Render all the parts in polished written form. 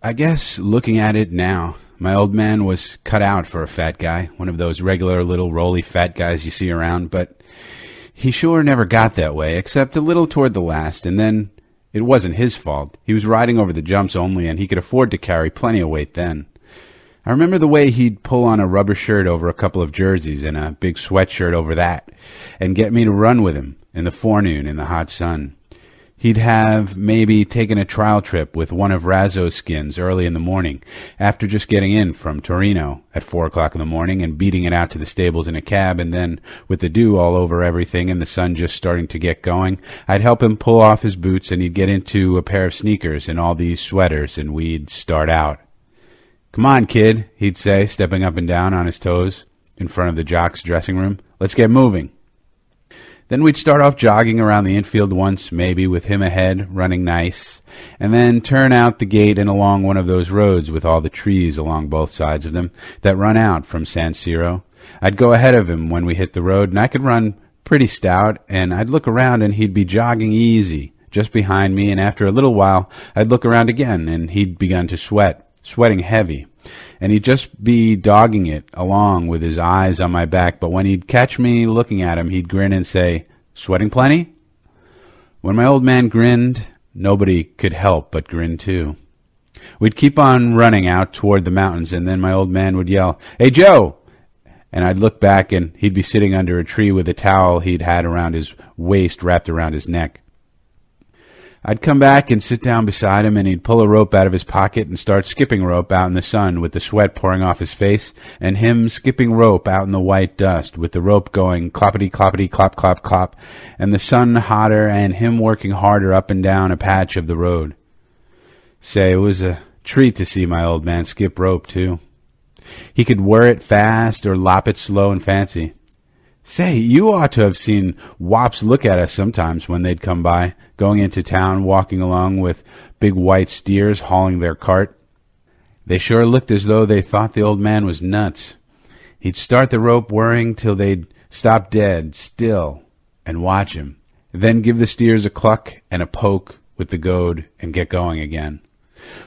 I guess looking at it now, my old man was cut out for a fat guy, one of those regular little roly fat guys you see around, but he sure never got that way, except a little toward the last, and then it wasn't his fault. He was riding over the jumps only, and he could afford to carry plenty of weight then. I remember the way he'd pull on a rubber shirt over a couple of jerseys and a big sweatshirt over that, and get me to run with him in the forenoon in the hot sun. He'd have maybe taken a trial trip with one of Razzo's skins early in the morning, after just getting in from Torino at 4 o'clock in the morning and beating it out to the stables in a cab, and then, with the dew all over everything and the sun just starting to get going, I'd help him pull off his boots and he'd get into a pair of sneakers and all these sweaters and we'd start out. "Come on, kid," he'd say, stepping up and down on his toes in front of the jock's dressing room. "Let's get moving." Then we'd start off jogging around the infield once, maybe, with him ahead, running nice, and then turn out the gate and along one of those roads with all the trees along both sides of them that run out from San Siro. I'd go ahead of him when we hit the road, and I could run pretty stout, and I'd look around and he'd be jogging easy, just behind me, and after a little while I'd look around again, and he'd begun to sweating heavy. And he'd just be dogging it along with his eyes on my back, but when he'd catch me looking at him, he'd grin and say, "Sweating plenty?" When my old man grinned, nobody could help but grin too. We'd keep on running out toward the mountains, and then my old man would yell, "Hey, Joe!" And I'd look back, and he'd be sitting under a tree with a towel he'd had around his waist wrapped around his neck. I'd come back and sit down beside him, and he'd pull a rope out of his pocket and start skipping rope out in the sun with the sweat pouring off his face, and him skipping rope out in the white dust with the rope going cloppity, cloppity, clop, clop, clop, and the sun hotter and him working harder up and down a patch of the road. Say, it was a treat to see my old man skip rope, too. He could whir it fast or lop it slow and fancy. Say, you ought to have seen wops look at us sometimes when they'd come by, going into town, walking along with big white steers hauling their cart. They sure looked as though they thought the old man was nuts. He'd start the rope whirring till they'd stop dead still and watch him, then give the steers a cluck and a poke with the goad and get going again.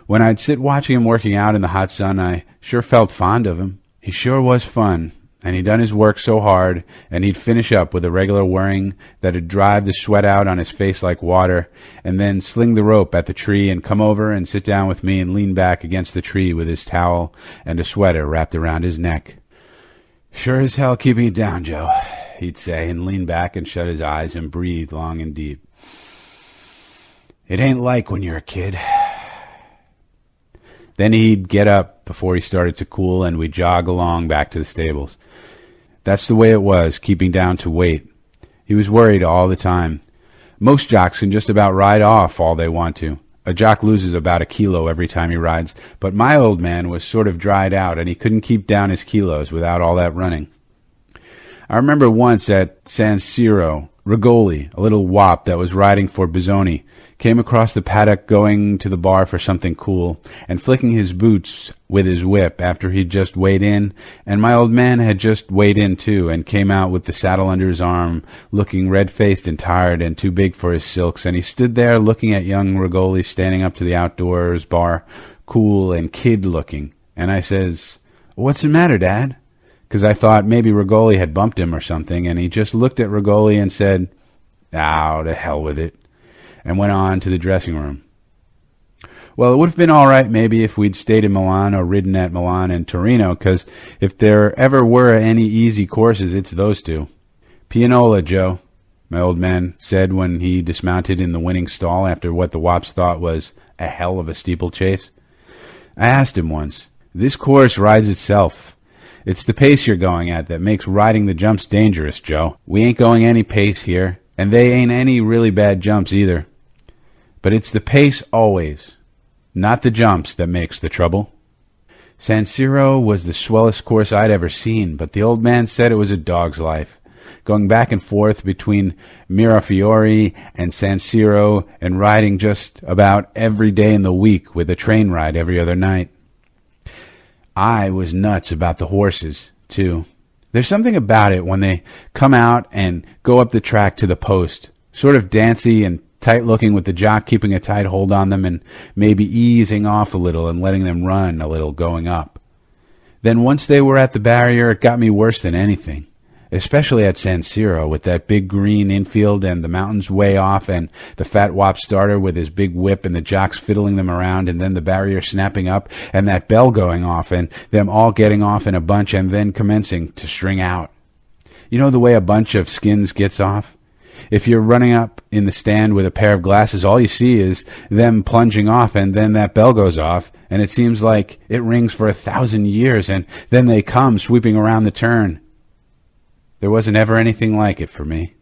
When I'd sit watching him working out in the hot sun, I sure felt fond of him. He sure was fun. And he'd done his work so hard, and he'd finish up with a regular whirring that'd drive the sweat out on his face like water, and then sling the rope at the tree and come over and sit down with me and lean back against the tree with his towel and a sweater wrapped around his neck. "Sure as hell keeping it down, Joe," he'd say, and lean back and shut his eyes and breathe long and deep. "It ain't like when you're a kid." Then he'd get up before he started to cool, and we'd jog along back to the stables. That's the way it was, keeping down to weight. He was worried all the time. Most jocks can just about ride off all they want to. A jock loses about a kilo every time he rides, but my old man was sort of dried out, and he couldn't keep down his kilos without all that running. I remember once at San Siro, Rigoli, a little wop that was riding for Bisoni, came across the paddock going to the bar for something cool, and flicking his boots with his whip after he'd just weighed in, and my old man had just weighed in too, and came out with the saddle under his arm, looking red-faced and tired and too big for his silks, and he stood there looking at young Rigoli standing up to the outdoors bar, cool and kid-looking, and I says, "What's the matter, Dad?" Because I thought maybe Rigoli had bumped him or something, and he just looked at Rigoli and said, "Oh, to hell with it," and went on to the dressing room. Well, it would have been all right maybe if we'd stayed in Milan or ridden at Milan and Torino, because if there ever were any easy courses, it's those two. "Pianola, Joe," my old man said when he dismounted in the winning stall after what the wops thought was a hell of a steeplechase. I asked him once, "This course rides itself. It's the pace you're going at that makes riding the jumps dangerous, Joe. We ain't going any pace here, and they ain't any really bad jumps either. But it's the pace always, not the jumps, that makes the trouble." San Siro was the swellest course I'd ever seen, but the old man said it was a dog's life, going back and forth between Mirafiori and San Siro and riding just about every day in the week with a train ride every other night. I was nuts about the horses, too. There's something about it when they come out and go up the track to the post, sort of dancy and tight-looking with the jock keeping a tight hold on them and maybe easing off a little and letting them run a little going up. Then once they were at the barrier, it got me worse than anything, especially at San Siro with that big green infield and the mountains way off and the fat wop starter with his big whip and the jocks fiddling them around and then the barrier snapping up and that bell going off and them all getting off in a bunch and then commencing to string out. You know the way a bunch of skins gets off? If you're running up in the stand with a pair of glasses, all you see is them plunging off, and then that bell goes off, and it seems like it rings for 1,000 years, and then they come sweeping around the turn. There wasn't ever anything like it for me.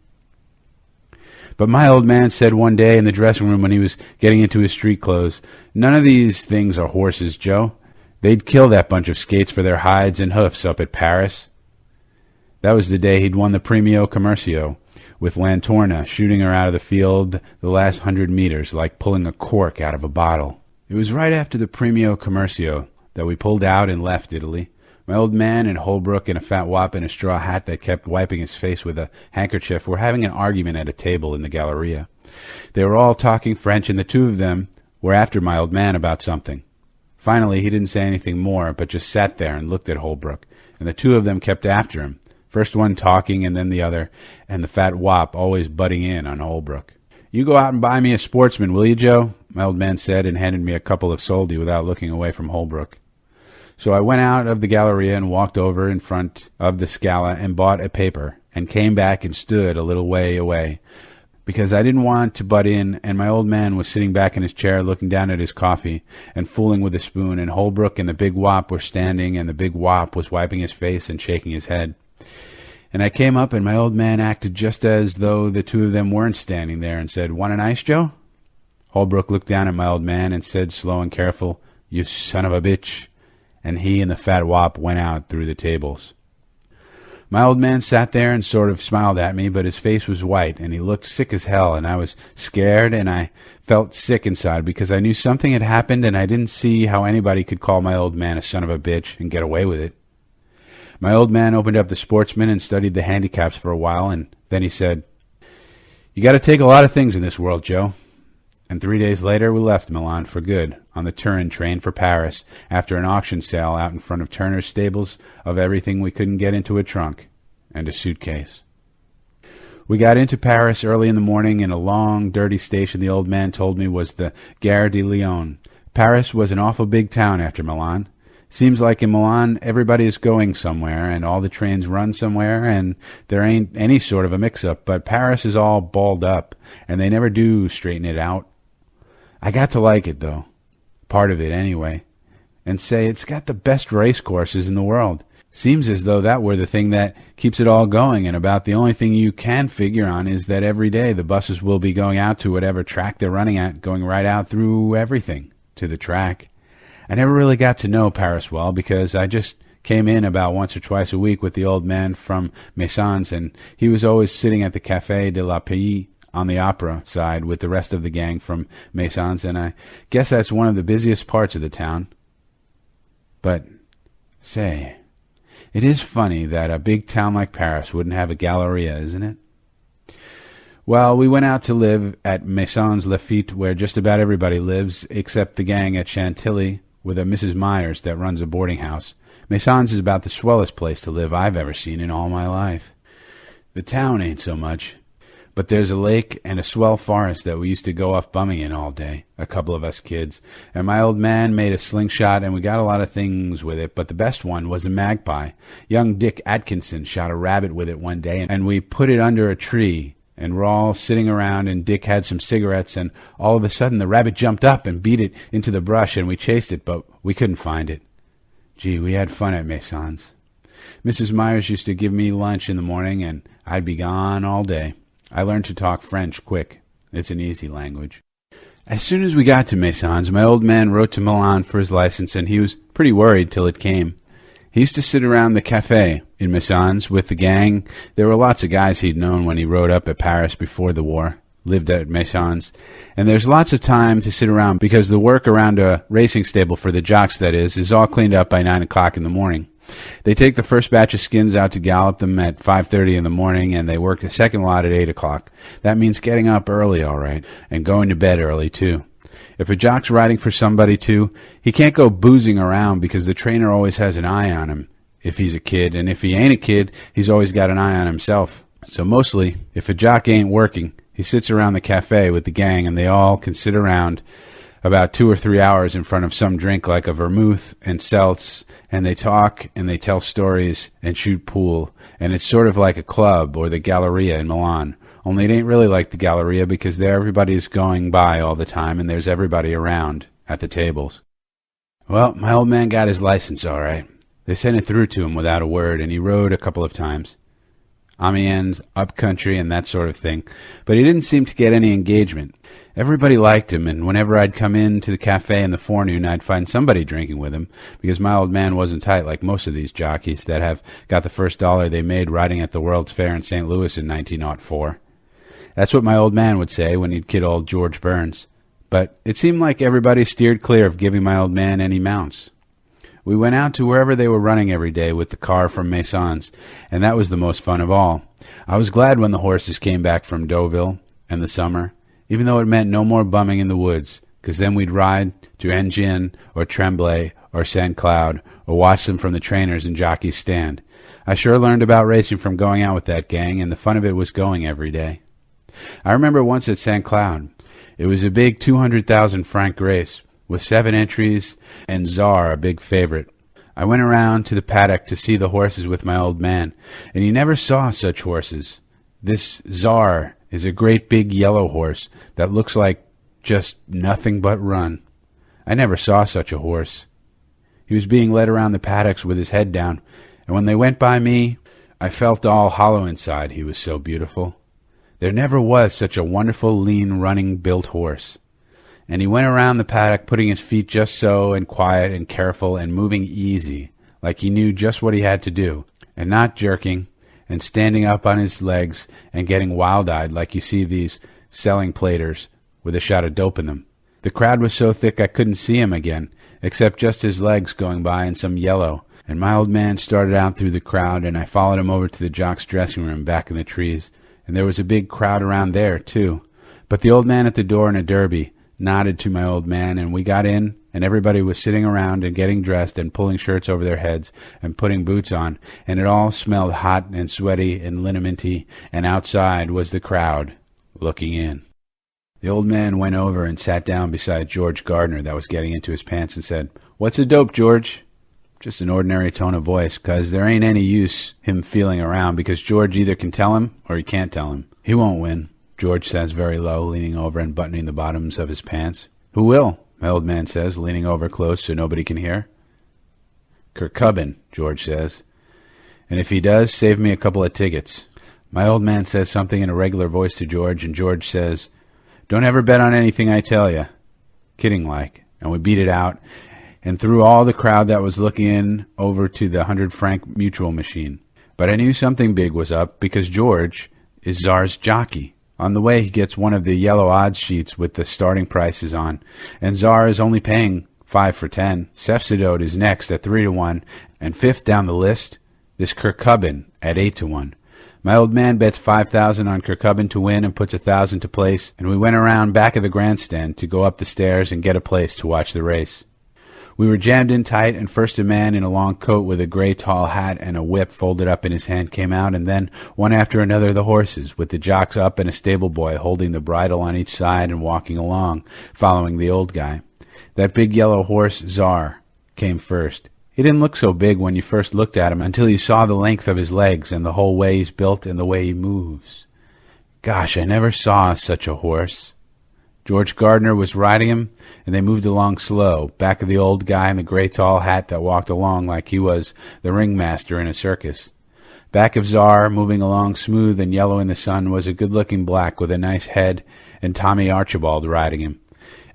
But my old man said one day in the dressing room when he was getting into his street clothes, "None of these things are horses, Joe. They'd kill that bunch of skates for their hides and hoofs up at Paris." That was the day he'd won the Premio Commercio, with Lantorna shooting her out of the field the last 100 meters like pulling a cork out of a bottle. It was right after the Premio Commercio that we pulled out and left Italy. My old man and Holbrook and a fat wop in a straw hat that kept wiping his face with a handkerchief were having an argument at a table in the Galleria. They were all talking French, and the two of them were after my old man about something. Finally, he didn't say anything more, but just sat there and looked at Holbrook, and the two of them kept after him. First one talking and then the other, and the fat wop always butting in on Holbrook. "You go out and buy me a Sportsman, will you, Joe?" my old man said, and handed me a couple of soldi without looking away from Holbrook. So I went out of the Galleria and walked over in front of the Scala and bought a paper, and came back and stood a little way away, because I didn't want to butt in, and my old man was sitting back in his chair looking down at his coffee and fooling with a spoon, and Holbrook and the big wop were standing, and the big wop was wiping his face and shaking his head. And I came up, and my old man acted just as though the two of them weren't standing there, and said, "Want an ice, Joe?" Holbrook looked down at my old man and said, slow and careful, "You son of a bitch," and he and the fat wop went out through the tables. My old man sat there and sort of smiled at me, but his face was white, and he looked sick as hell, and I was scared, and I felt sick inside, because I knew something had happened, and I didn't see how anybody could call my old man a son of a bitch and get away with it. My old man opened up the Sportsman and studied the handicaps for a while, and then he said, "You got to take a lot of things in this world, Joe." And 3 days later we left Milan for good on the Turin train for Paris after an auction sale out in front of Turner's stables of everything we couldn't get into a trunk and a suitcase. We got into Paris early in the morning in a long, dirty station the old man told me was the Gare de Lyon. Paris was an awful big town after Milan. Seems like in Milan everybody is going somewhere, and all the trains run somewhere, and there ain't any sort of a mix-up, but Paris is all balled up, and they never do straighten it out. I got to like it, though. Part of it, anyway. And say, it's got the best race courses in the world. Seems as though that were the thing that keeps it all going, and about the only thing you can figure on is that every day the buses will be going out to whatever track they're running at, going right out through everything, to the track. I never really got to know Paris well, because I just came in about once or twice a week with the old man from Messins, and he was always sitting at the Café de la Paix on the opera side with the rest of the gang from Messins, and I guess that's one of the busiest parts of the town. But, say, it is funny that a big town like Paris wouldn't have a Galleria, isn't it? Well, we went out to live at Maisons Lafitte, where just about everybody lives, except the gang at Chantilly, with a Mrs. Myers that runs a boarding house. Maisons is about the swellest place to live I've ever seen in all my life. The town ain't so much, but there's a lake and a swell forest that we used to go off bumming in all day, a couple of us kids, and my old man made a slingshot, and we got a lot of things with it, but the best one was a magpie. Young Dick Atkinson shot a rabbit with it one day, and we put it under a tree, and we're all sitting around, and Dick had some cigarettes, and all of a sudden the rabbit jumped up and beat it into the brush, and we chased it, but we couldn't find it. Gee, we had fun at Maisons. Mrs. Myers used to give me lunch in the morning, and I'd be gone all day. I learned to talk French quick. It's an easy language. As soon as we got to Maisons, my old man wrote to Milan for his license, and he was pretty worried till it came. He used to sit around the café in Maisons with the gang. There were lots of guys he'd known when he rode up at Paris before the war, lived at Maisons. And there's lots of time to sit around because the work around a racing stable for the jocks, that is all cleaned up by 9 o'clock in the morning. They take the first batch of skins out to gallop them at 5:30 in the morning, and they work the second lot at 8 o'clock. That means getting up early, all right, and going to bed early, too. If a jock's riding for somebody, too, he can't go boozing around because the trainer always has an eye on him if he's a kid, and if he ain't a kid, he's always got an eye on himself. So mostly, if a jock ain't working, he sits around the cafe with the gang, and they all can sit around about 2 or 3 hours in front of some drink like a vermouth and seltz, and they talk and they tell stories and shoot pool, and it's sort of like a club or the Galleria in Milan. Only it ain't really like the Galleria because there everybody is going by all the time and there's everybody around at the tables. Well, my old man got his license all right. They sent it through to him without a word, and he rode a couple of times. Amiens, up country, and that sort of thing. But he didn't seem to get any engagement. Everybody liked him, and whenever I'd come in to the cafe in the forenoon, I'd find somebody drinking with him, because my old man wasn't tight like most of these jockeys that have got the first dollar they made riding at the World's Fair in St. Louis in 1904. That's what my old man would say when he'd kid old George Burns. But it seemed like everybody steered clear of giving my old man any mounts. We went out to wherever they were running every day with the car from Mason's, and that was the most fun of all. I was glad when the horses came back from Deauville in the summer, even though it meant no more bumming in the woods, because then we'd ride to Engine or Tremblay or St. Cloud or watch them from the trainers and jockeys' stand. I sure learned about racing from going out with that gang, and the fun of it was going every day. I remember once at St. Cloud. It was a big 200,000 franc race, with 7 entries, and Czar a big favorite. I went around to the paddock to see the horses with my old man, and he never saw such horses. This Czar is a great big yellow horse that looks like just nothing but run. I never saw such a horse. He was being led around the paddocks with his head down, and when they went by me, I felt all hollow inside, he was so beautiful. There never was such a wonderful, lean, running-built horse. And he went around the paddock putting his feet just so, and quiet and careful and moving easy, like he knew just what he had to do, and not jerking, and standing up on his legs and getting wild-eyed like you see these selling platers with a shot of dope in them. The crowd was so thick I couldn't see him again, except just his legs going by in some yellow, and my old man started out through the crowd, and I followed him over to the jock's dressing room back in the trees, and there was a big crowd around there, too. But the old man at the door in a derby nodded to my old man, and we got in, and everybody was sitting around and getting dressed and pulling shirts over their heads and putting boots on, and it all smelled hot and sweaty and linamenty, and outside was the crowd looking in. The old man went over and sat down beside George Gardner that was getting into his pants and said, "What's a dope, George?" Just an ordinary tone of voice, 'cause there ain't any use him feeling around, because George either can tell him or he can't tell him. He won't win, George says very low, leaning over and buttoning the bottoms of his pants. "Who will?" my old man says, leaning over close so nobody can hear. "Kirkcudbright," George says. "And if he does, save me a couple of tickets." My old man says something in a regular voice to George, and George says, "Don't ever bet on anything I tell you." Kidding-like. And we beat it out, and threw all the crowd that was looking in over to the 100-franc mutual machine. But I knew something big was up, because George is Czar's jockey. On the way, he gets one of the yellow odds sheets with the starting prices on, and Czar is only paying 5 for 10. Sefcidot is next at 3-1, and fifth down the list, this Kirkcudbright at 8-1. My old man bets 5,000 on Kirkcudbright to win and puts 1,000 to place, and we went around back of the grandstand to go up the stairs and get a place to watch the race. We were jammed in tight, and first a man in a long coat with a gray tall hat and a whip folded up in his hand came out, and then, one after another, the horses, with the jocks up and a stable boy holding the bridle on each side and walking along, following the old guy. That big yellow horse, Czar, came first. He didn't look so big when you first looked at him until you saw the length of his legs and the whole way he's built and the way he moves. Gosh, I never saw such a horse. George Gardner was riding him, and they moved along slow, back of the old guy in the gray tall hat that walked along like he was the ringmaster in a circus. Back of Czar, moving along smooth and yellow in the sun, was a good-looking black with a nice head, and Tommy Archibald riding him.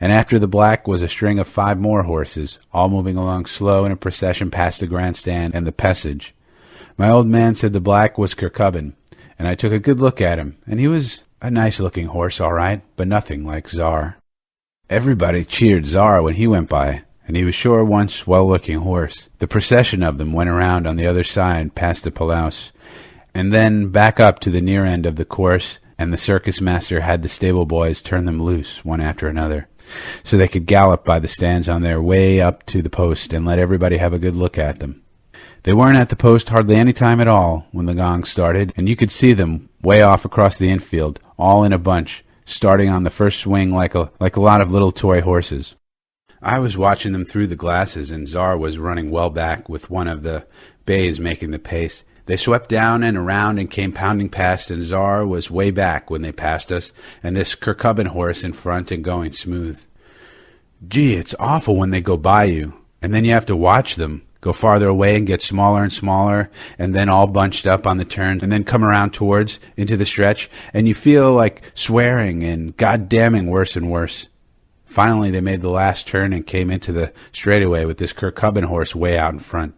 And after the black was a string of 5 more horses, all moving along slow in a procession past the grandstand and the passage. My old man said the black was Kirkcudbright, and I took a good look at him, and he was a nice-looking horse, all right, but nothing like Czar. Everybody cheered Czar when he went by, and he was sure one swell-looking horse. The procession of them went around on the other side past the Palos, and then back up to the near end of the course, and the circus master had the stable boys turn them loose one after another, so they could gallop by the stands on their way up to the post and let everybody have a good look at them. They weren't at the post hardly any time at all when the gong started, and you could see them way off across the infield, all in a bunch, starting on the first swing like a lot of little toy horses. I was watching them through the glasses, and Czar was running well back with one of the bays making the pace. They swept down and around and came pounding past, and Czar was way back when they passed us, and this Kirkcudbright horse in front and going smooth. Gee, it's awful when they go by you, and then you have to watch them go farther away and get smaller and smaller, and then all bunched up on the turn, and then come around towards into the stretch, and you feel like swearing and goddamning worse and worse. Finally, they made the last turn and came into the straightaway with this Kirkcudbright horse way out in front.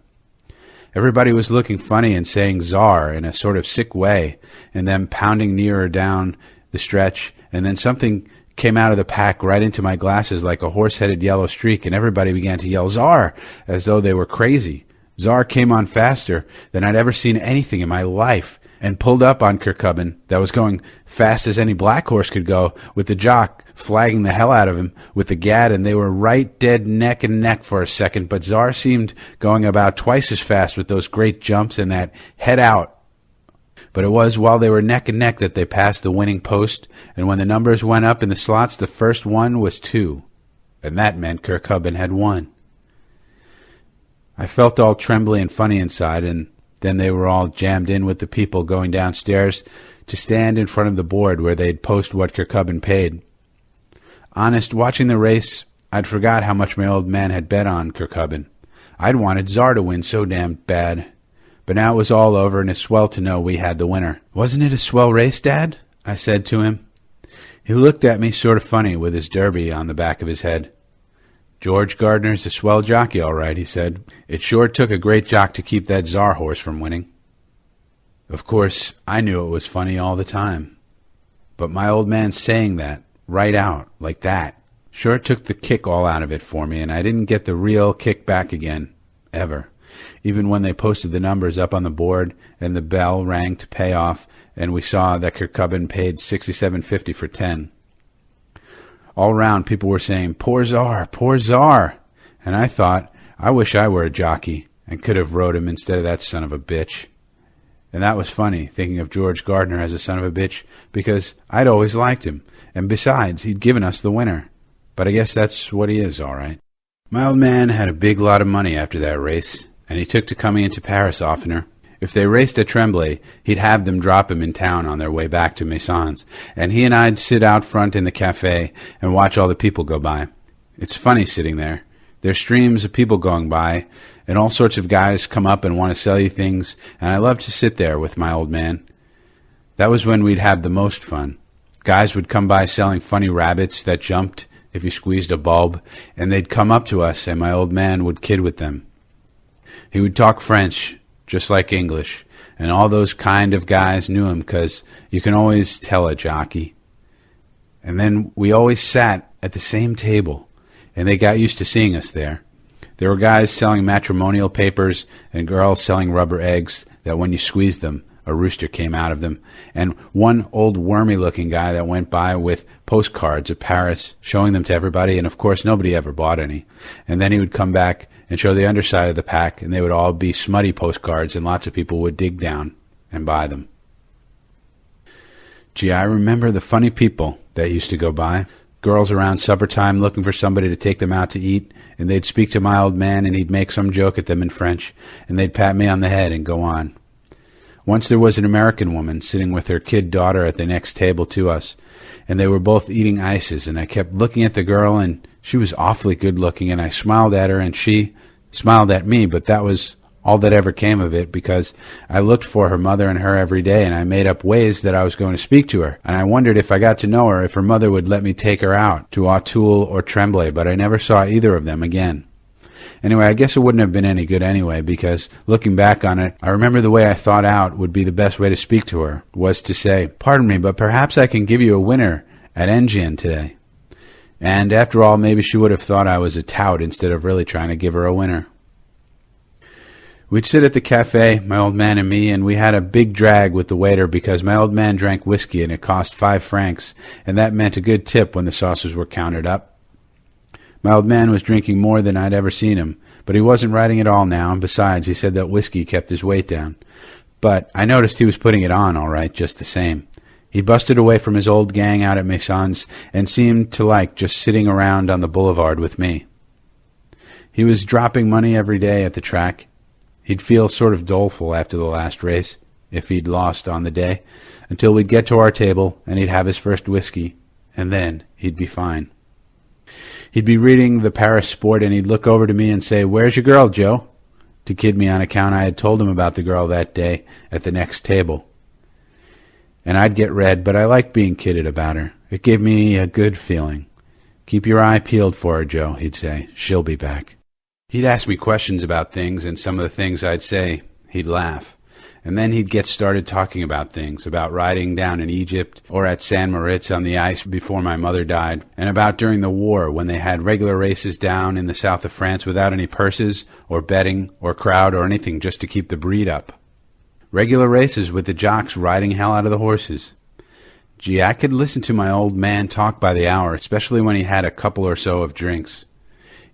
Everybody was looking funny and saying Czar in a sort of sick way, and then pounding nearer down the stretch, and then something came out of the pack right into my glasses like a horse-headed yellow streak, and everybody began to yell Czar as though they were crazy. Czar came on faster than I'd ever seen anything in my life, and pulled up on Kirkcudbright that was going fast as any black horse could go, with the jock flagging the hell out of him with the gad, and they were right dead neck and neck for a second, but Czar seemed going about twice as fast with those great jumps and that head out. But it was while they were neck and neck that they passed the winning post, and when the numbers went up in the slots, the first one was 2, and that meant Kirkcudbright had won. I felt all trembly and funny inside, and then they were all jammed in with the people going downstairs to stand in front of the board where they'd post what Kirkcudbright paid. Honest, watching the race, I'd forgot how much my old man had bet on Kirkcudbright. I'd wanted Czar to win so damn bad. But now it was all over, and it's swell to know we had the winner. "Wasn't it a swell race, Dad?" I said to him. He looked at me sort of funny with his derby on the back of his head. "George Gardner's a swell jockey, all right," he said. "It sure took a great jock to keep that Czar horse from winning." Of course, I knew it was funny all the time. But my old man saying that, right out, like that, sure took the kick all out of it for me, and I didn't get the real kick back again, ever. Even when they posted the numbers up on the board and the bell rang to pay off, and we saw that Kirkcudbright paid $67.50 for 10. All round people were saying, "Poor Czar, poor Czar," and I thought, I wish I were a jockey and could have rode him instead of that son of a bitch. And that was funny, thinking of George Gardner as a son of a bitch, because I'd always liked him, and besides, he'd given us the winner. But I guess that's what he is, all right. My old man had a big lot of money after that race, and he took to coming into Paris oftener. If they raced at Tremblay, he'd have them drop him in town on their way back to Maisons, and he and I'd sit out front in the cafe and watch all the people go by. It's funny sitting there. There's streams of people going by, and all sorts of guys come up and want to sell you things, and I love to sit there with my old man. That was when we'd have the most fun. Guys would come by selling funny rabbits that jumped if you squeezed a bulb, and they'd come up to us, and my old man would kid with them. He would talk French, just like English, and all those kind of guys knew him, 'cause you can always tell a jockey. And then we always sat at the same table, and they got used to seeing us there. There were guys selling matrimonial papers and girls selling rubber eggs that when you squeezed them, a rooster came out of them, and one old wormy-looking guy that went by with postcards of Paris, showing them to everybody, and of course nobody ever bought any. And then he would come back and show the underside of the pack, and they would all be smutty postcards, and lots of people would dig down and buy them. Gee, I remember the funny people that used to go by. Girls around supper time looking for somebody to take them out to eat, and they'd speak to my old man, and he'd make some joke at them in French, and they'd pat me on the head and go on. Once there was an American woman sitting with her kid daughter at the next table to us, and they were both eating ices, and I kept looking at the girl, and she was awfully good-looking, and I smiled at her, and she smiled at me, but that was all that ever came of it, because I looked for her mother and her every day, and I made up ways that I was going to speak to her, and I wondered if I got to know her, if her mother would let me take her out to Auteuil or Tremblay, but I never saw either of them again. Anyway, I guess it wouldn't have been any good anyway, because looking back on it, I remember the way I thought out would be the best way to speak to her, was to say, "Pardon me, but perhaps I can give you a winner at Enghien today." And after all, maybe she would have thought I was a tout instead of really trying to give her a winner. We'd sit at the cafe, my old man and me, and we had a big drag with the waiter because my old man drank whiskey and it cost 5 francs, and that meant a good tip when the saucers were counted up. My old man was drinking more than I'd ever seen him, but he wasn't writing at all now, and besides, he said that whiskey kept his weight down. But I noticed he was putting it on all right, just the same. He busted away from his old gang out at Maison's and seemed to like just sitting around on the boulevard with me. He was dropping money every day at the track. He'd feel sort of doleful after the last race, if he'd lost on the day, until we'd get to our table and he'd have his first whiskey, and then he'd be fine. He'd be reading the Paris Sport and he'd look over to me and say, "Where's your girl, Joe?" to kid me on account I had told him about the girl that day at the next table. And I'd get red, but I liked being kidded about her. It gave me a good feeling. "Keep your eye peeled for her, Joe," he'd say. "She'll be back." He'd ask me questions about things, and some of the things I'd say, he'd laugh. And then he'd get started talking about things, about riding down in Egypt or at San Moritz on the ice before my mother died, and about during the war when they had regular races down in the south of France without any purses or betting or crowd or anything, just to keep the breed up. Regular races with the jocks riding hell out of the horses. Gee, I could listen to my old man talk by the hour, especially when he had a couple or so of drinks.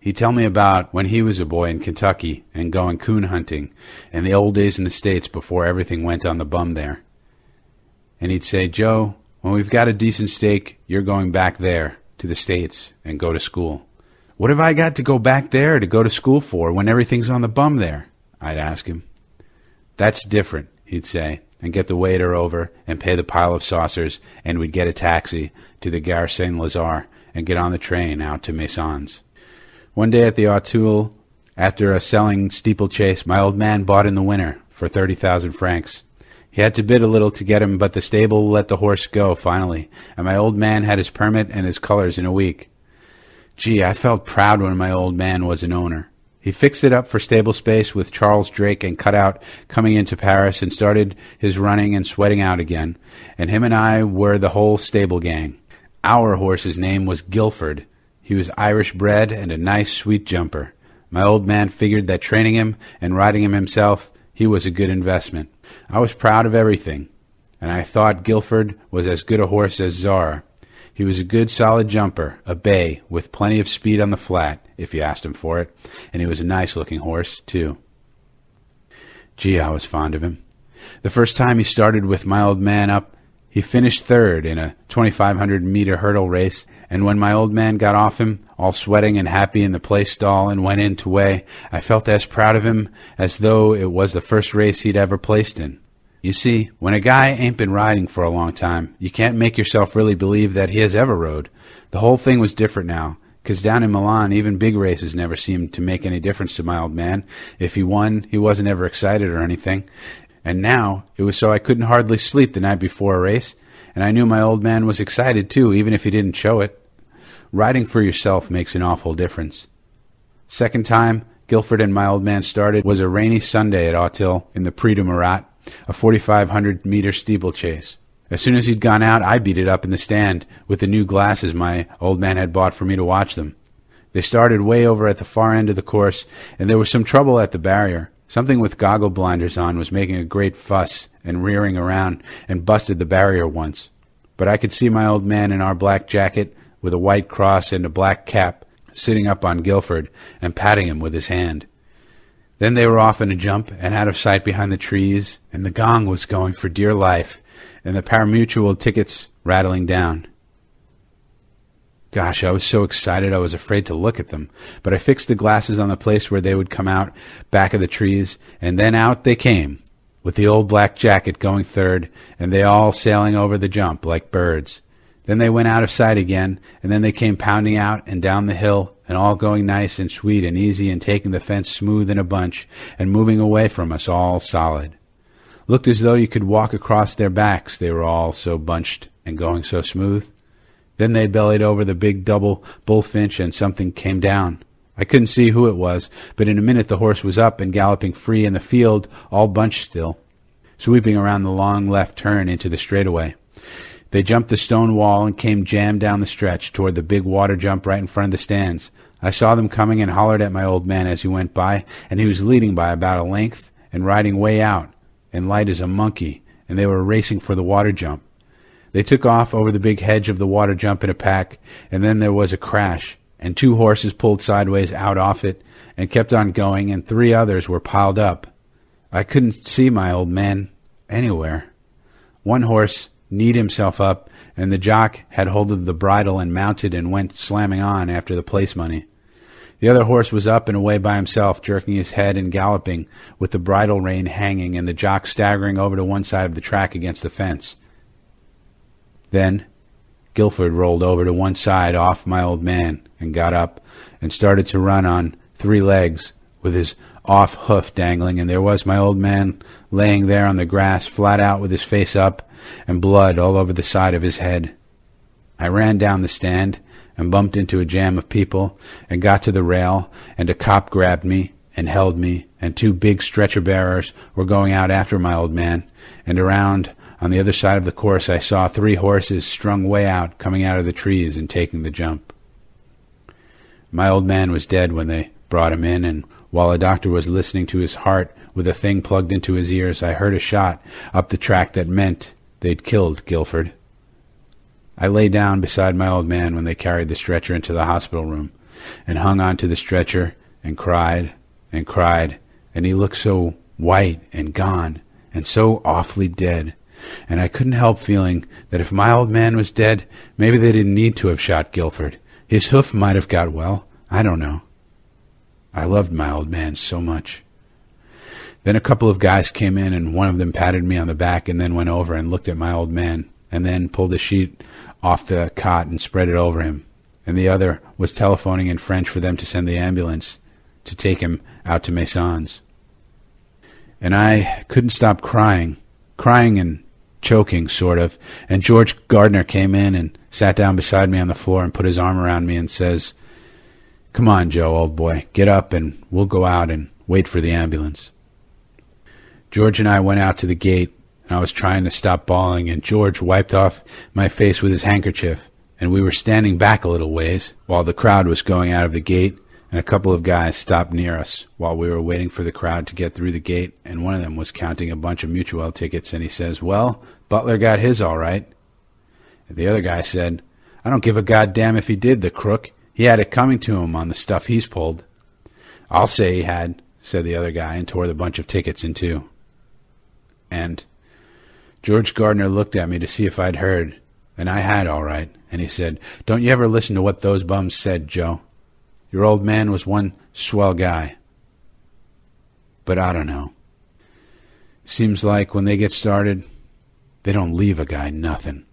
He'd tell me about when he was a boy in Kentucky and going coon hunting, and the old days in the States before everything went on the bum there. And he'd say, "Joe, when we've got a decent stake, you're going back there to the States and go to school." "What have I got to go back there to go to school for when everything's on the bum there?" I'd ask him. "That's different," he'd say, and get the waiter over and pay the pile of saucers, and we'd get a taxi to the Gare Saint-Lazare and get on the train out to Maison's. One day at the Auteuil, after a selling steeplechase, my old man bought in the winner for 30,000 francs. He had to bid a little to get him, but the stable let the horse go finally, and my old man had his permit and his colors in a week. Gee, I felt proud when my old man was an owner. He fixed it up for stable space with Charles Drake and Cutout coming into Paris and started his running and sweating out again, and him and I were the whole stable gang. Our horse's name was Guilford. He was Irish bred and a nice, sweet jumper. My old man figured that training him and riding him himself, he was a good investment. I was proud of everything, and I thought Guilford was as good a horse as Czar. He was a good, solid jumper, a bay, with plenty of speed on the flat, if you asked him for it, and he was a nice-looking horse, too. Gee, I was fond of him. The first time he started with my old man up, he finished third in a 2,500-meter hurdle race, and when my old man got off him, all sweating and happy in the play stall and went in to weigh, I felt as proud of him as though it was the first race he'd ever placed in. You see, when a guy ain't been riding for a long time, you can't make yourself really believe that he has ever rode. The whole thing was different now, 'cause down in Milan, even big races never seemed to make any difference to my old man. If he won, he wasn't ever excited or anything. And now, it was so I couldn't hardly sleep the night before a race, and I knew my old man was excited too, even if he didn't show it. Riding for yourself makes an awful difference. Second time Guilford and my old man started was a rainy Sunday at Auteuil in the Prix du Marat, a 4,500-meter steeplechase. As soon as he'd gone out, I beat it up in the stand with the new glasses my old man had bought for me to watch them. They started way over at the far end of the course, and there was some trouble at the barrier. Something with goggle blinders on was making a great fuss and rearing around and busted the barrier once. But I could see my old man in our black jacket with a white cross and a black cap sitting up on Guilford and patting him with his hand. Then they were off in a jump and out of sight behind the trees, and the gong was going for dear life, and the pari-mutuel tickets rattling down. Gosh, I was so excited I was afraid to look at them, but I fixed the glasses on the place where they would come out, back of the trees, and then out they came, with the old black jacket going third, and they all sailing over the jump like birds. Then they went out of sight again, and then they came pounding out and down the hill, and all going nice and sweet and easy and taking the fence smooth in a bunch and moving away from us all solid. Looked as though you could walk across their backs, they were all so bunched and going so smooth. Then they bellied over the big double bullfinch, and something came down. I couldn't see who it was, but in a minute the horse was up and galloping free in the field, all bunched still, sweeping around the long left turn into the straightaway. They jumped the stone wall and came jammed down the stretch toward the big water jump right in front of the stands. I saw them coming and hollered at my old man as he went by, and he was leading by about a length and riding way out and light as a monkey, and they were racing for the water jump. They took off over the big hedge of the water jump in a pack, and then there was a crash, and 2 horses pulled sideways out off it and kept on going, and 3 others were piled up. I couldn't see my old man anywhere. One horse kneed himself up, and the jock had hold of the bridle and mounted and went slamming on after the place money. The other horse was up and away by himself, jerking his head and galloping, with the bridle rein hanging and the jock staggering over to one side of the track against the fence. Then Guilford rolled over to one side off my old man and got up and started to run on 3 legs with his off hoof dangling, and there was my old man laying there on the grass flat out with his face up and blood all over the side of his head. I ran down the stand and bumped into a jam of people and got to the rail, and a cop grabbed me and held me, and 2 big stretcher-bearers were going out after my old man, and around on the other side of the course I saw 3 horses strung way out coming out of the trees and taking the jump. My old man was dead when they brought him in, and while a doctor was listening to his heart with a thing plugged into his ears, I heard a shot up the track that meant they'd killed Guilford. I lay down beside my old man when they carried the stretcher into the hospital room, and hung on to the stretcher and cried, and he looked so white and gone, and so awfully dead, and I couldn't help feeling that if my old man was dead, maybe they didn't need to have shot Guilford. His hoof might have got well. I don't know. I loved my old man so much. Then a couple of guys came in, and one of them patted me on the back and then went over and looked at my old man, and then pulled a sheet off the cot and spread it over him, and the other was telephoning in French for them to send the ambulance to take him out to Maisons. And I couldn't stop crying and choking, sort of, and George Gardner came in and sat down beside me on the floor and put his arm around me and says, "Come on, Joe, old boy, get up and we'll go out and wait for the ambulance." George and I went out to the gate, and I was trying to stop bawling, and George wiped off my face with his handkerchief, and we were standing back a little ways while the crowd was going out of the gate, and a couple of guys stopped near us while we were waiting for the crowd to get through the gate, and one of them was counting a bunch of Mutuel tickets, and he says, "Well, Butler got his all right." And the other guy said, "I don't give a goddamn if he did, the crook. He had it coming to him on the stuff he's pulled." "I'll say he had," said the other guy, and tore the bunch of tickets in 2. And George Gardner looked at me to see if I'd heard, and I had all right, and he said, "Don't you ever listen to what those bums said, Joe. Your old man was one swell guy. But I don't know. Seems like when they get started, they don't leave a guy nothing."